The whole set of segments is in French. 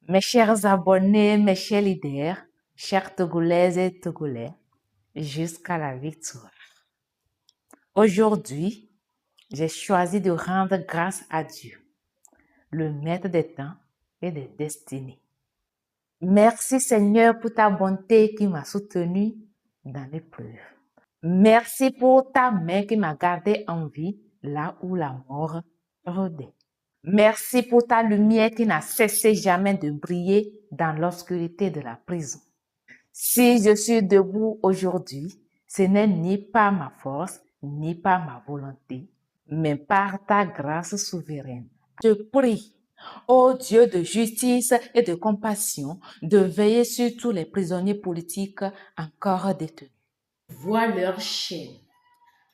Mes chers abonnés, mes chers leaders, chers Togolaises et Togolais, jusqu'à la victoire. Aujourd'hui, j'ai choisi de rendre grâce à Dieu, le maître des temps et des destinées. Merci Seigneur pour ta bonté qui m'a soutenu dans l'épreuve. Merci pour ta main qui m'a gardé en vie là où la mort rôdait. Merci pour ta lumière qui n'a cessé jamais de briller dans l'obscurité de la prison. Si je suis debout aujourd'hui, ce n'est ni par ma force, ni par ma volonté, mais par ta grâce souveraine. Je prie, ô Dieu de justice et de compassion, de veiller sur tous les prisonniers politiques encore détenus. Vois leurs chaînes,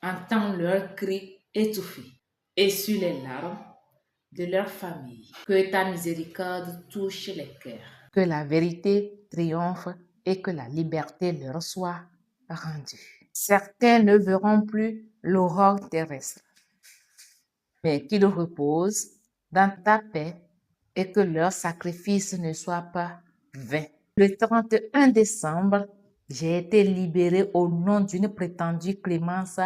entends leurs cris étouffés et sur les larmes de leur famille. Que ta miséricorde touche les cœurs. Que la vérité triomphe et que la liberté leur soit rendue. Certains ne verront plus l'aurore terrestre, mais qu'ils reposent dans ta paix et que leur sacrifice ne soit pas vain. Le 31 décembre, j'ai été libérée au nom d'une prétendue clémence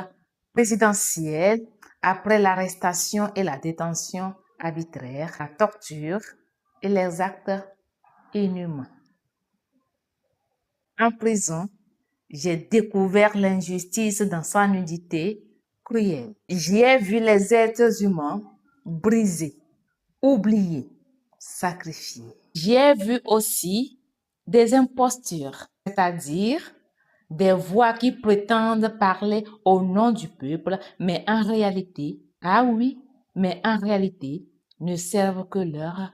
présidentielle après l'arrestation et la détention arbitraire, la torture et les actes inhumains. En prison, j'ai découvert l'injustice dans sa nudité cruelle. J'y ai vu les êtres humains brisés, oubliés, sacrifiés. J'y ai vu aussi des impostures, c'est-à-dire des voix qui prétendent parler au nom du peuple, mais en réalité, ne servent que leurs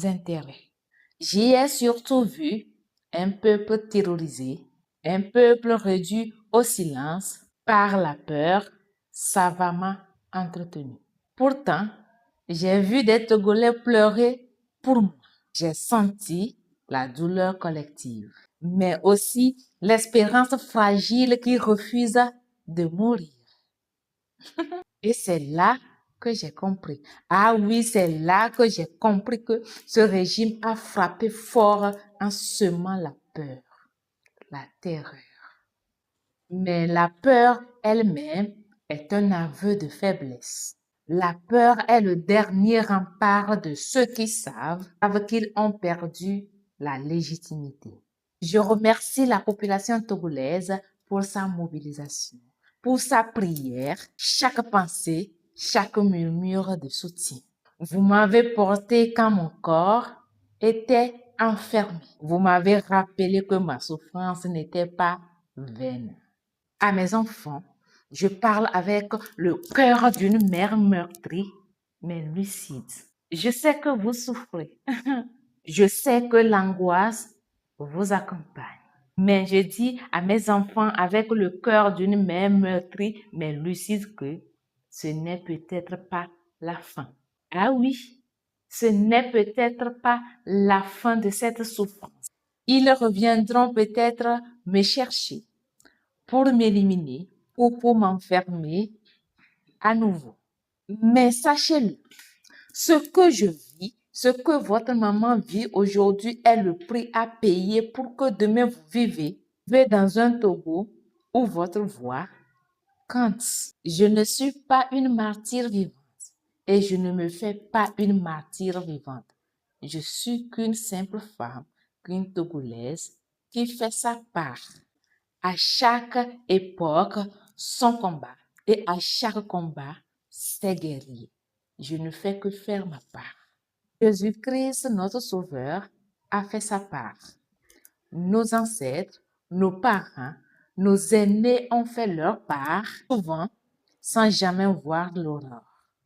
intérêts. J'y ai surtout vu un peuple terrorisé, un peuple réduit au silence par la peur savamment entretenue. Pourtant, j'ai vu des Togolais pleurer pour moi. J'ai senti la douleur collective, mais aussi l'espérance fragile qui refuse de mourir. Et c'est là que j'ai compris. Ah oui, c'est là que j'ai compris que ce régime a frappé fort en semant la peur, la terreur. Mais la peur elle-même est un aveu de faiblesse. La peur est le dernier rempart de ceux qui savent qu'ils ont perdu la légitimité. Je remercie la population togolaise pour sa mobilisation, pour sa prière, chaque pensée, chaque murmure de soutien. Vous m'avez porté quand mon corps était enfermé. Vous m'avez rappelé que ma souffrance n'était pas vaine. À mes enfants, je parle avec le cœur d'une mère meurtrie, mais lucide. Je sais que vous souffrez. Je sais que l'angoisse vous accompagne. Mais je dis à mes enfants avec le cœur d'une mère meurtrie, mais lucide que ce n'est peut-être pas la fin. Ah oui, ce n'est peut-être pas la fin de cette souffrance. Ils reviendront peut-être me chercher pour m'éliminer ou pour m'enfermer à nouveau. Mais sachez-le, ce que je vis, ce que votre maman vit aujourd'hui est le prix à payer pour que demain vous vivez dans un Togo où votre voix compte. Je ne suis pas une martyre vivante et je ne me fais pas une martyre vivante. Je suis qu'une simple femme, qu'une Togolaise qui fait sa part. À chaque époque, son combat et à chaque combat, ses guerriers. Je ne fais que faire ma part. Jésus-Christ, notre Sauveur, a fait sa part. Nos ancêtres, nos parents, nos aînés ont fait leur part, souvent sans jamais voir l'aurore.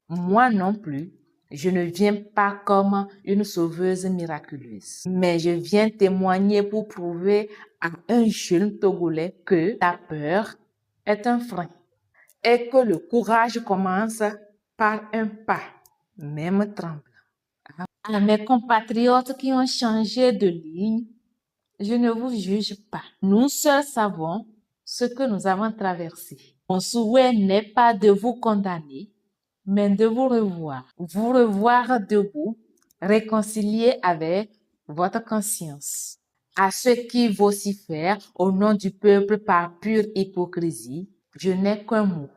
Moi non plus, je ne viens pas comme une sauveuse miraculeuse, mais je viens témoigner pour prouver à un jeune Togolais que la peur est un frein et que le courage commence par un pas, même tremblant. À mes compatriotes qui ont changé de ligne, je ne vous juge pas. Nous seuls savons ce que nous avons traversé. Mon souhait n'est pas de vous condamner, mais de vous revoir debout, réconcilié avec votre conscience. À ceux qui vocifèrent au nom du peuple par pure hypocrisie, je n'ai qu'un mot.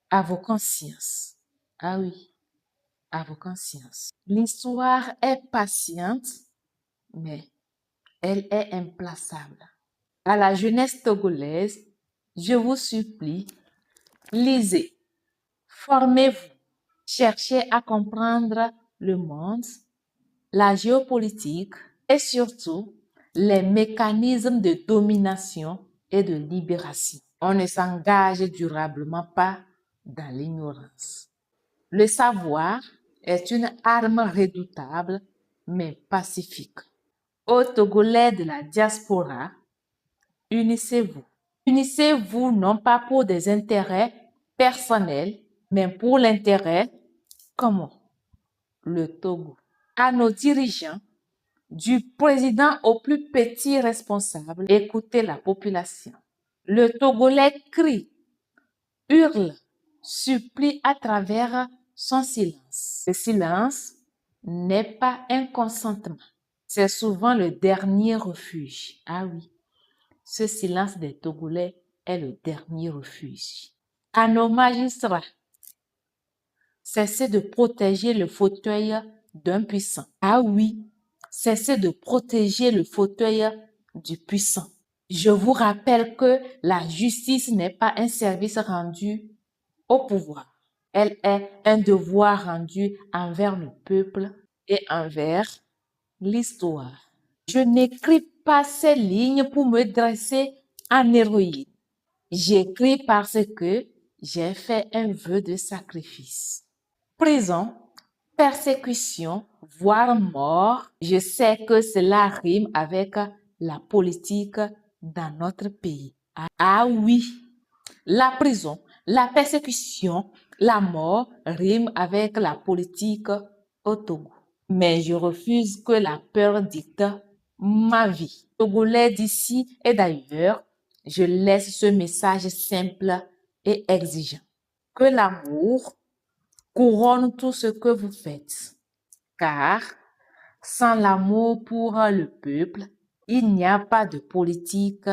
À vos consciences. Ah oui, à vos consciences. L'histoire est patiente, mais elle est implacable. À la jeunesse togolaise, je vous supplie, lisez, formez-vous, cherchez à comprendre le monde, la géopolitique et surtout les mécanismes de domination et de libération. On ne s'engage durablement pas dans l'ignorance. Le savoir est une arme redoutable mais pacifique. Aux Togolais de la diaspora, unissez-vous. Unissez-vous non pas pour des intérêts personnels, mais pour l'intérêt commun, le Togo. À nos dirigeants, du président au plus petit responsable, écoutez la population. Le Togolais crie, hurle, supplie à travers son silence. Le silence n'est pas un consentement. C'est souvent le dernier refuge. Ah oui, ce silence des Togolais est le dernier refuge. À nos magistrats, cessez de protéger le fauteuil d'un puissant. Ah oui, cessez de protéger le fauteuil du puissant. Je vous rappelle que la justice n'est pas un service rendu au pouvoir. Elle est un devoir rendu envers le peuple et envers l'histoire. Je n'écris pas ces lignes pour me dresser en héroïne. J'écris parce que j'ai fait un vœu de sacrifice. Prison, persécution, voire mort, je sais que cela rime avec la politique dans notre pays. Ah oui, la prison, la persécution, la mort riment avec la politique au Togo. Mais je refuse que la peur dicte ma vie. Togolais d'ici et d'ailleurs, je laisse ce message simple et exigeant. Que l'amour couronne tout ce que vous faites. Car sans l'amour pour le peuple, il n'y a pas de politique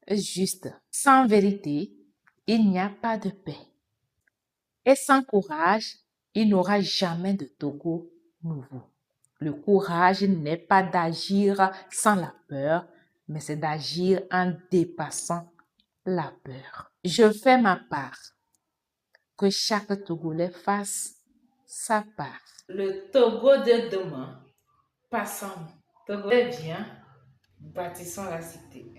juste. Sans vérité, il n'y a pas de paix. Et sans courage, il n'y aura jamais de Togo nouveau. Le courage n'est pas d'agir sans la peur, mais c'est d'agir en dépassant la peur. Je fais ma part. Que chaque Togolais fasse sa part. Le Togo de demain, passons. Togolais, viens, bâtissons la cité.